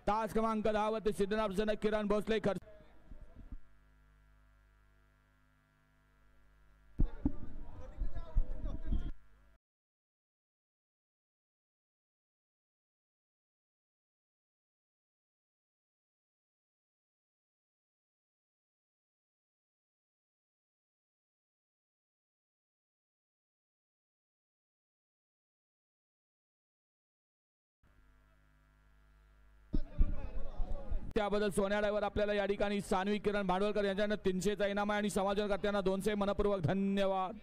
तास क्रमांक 10 वरती सिद्धनाथ किरण भोसले खर्च त्याबद्दल सोन्या ड्रायव्हर आपल्याला या ठिकाणी सानवी किरण भांडवलकर यांच्याकडून 300चा इनाम आहे आणि समाजकर्त्यांना 200 मनपूर्वक धन्यवाद.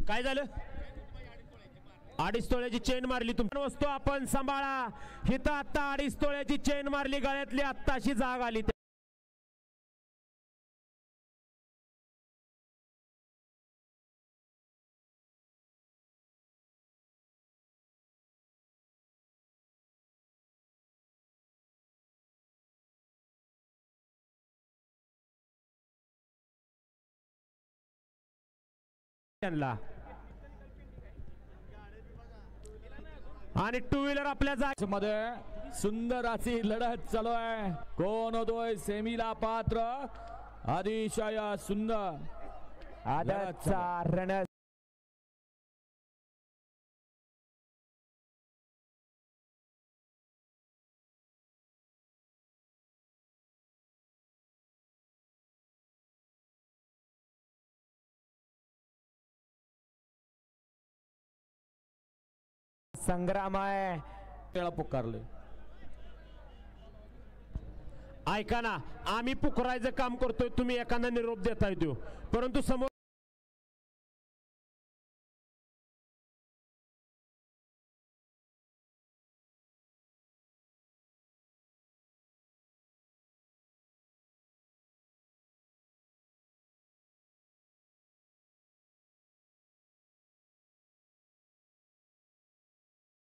काय झालं 2.5 तोळ्याची चेन मारली तुम्ही वस्तू आपण सांभाळा. हिथं आता 2.5 तोळ्याची चेन मारली गळ्यातली आत्ताशी जाग आली. त्यांना आणि 2 व्हीलर आपल्या मध्ये सुंदर अशी लढत चालू आहे. कोण होतोय सेमीला पात्र अतिशय सुंदर आदतचा रण संग्राम आहे. त्याला पुकारले. ऐका ना आम्ही पुकारायचं काम करतोय तुम्ही एखादा निरोप देताय देऊ परंतु समोर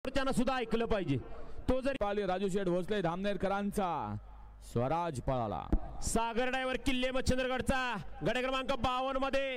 त्यांना सुद्धा ऐकलं पाहिजे. तो जरी राजू शेठ भोसले धामनेरकरांचा स्वराज पळाला. सागर ड्रायव्हर किल्ले मच्छिंद्रगडचा गड क्रमांक 52 मध्ये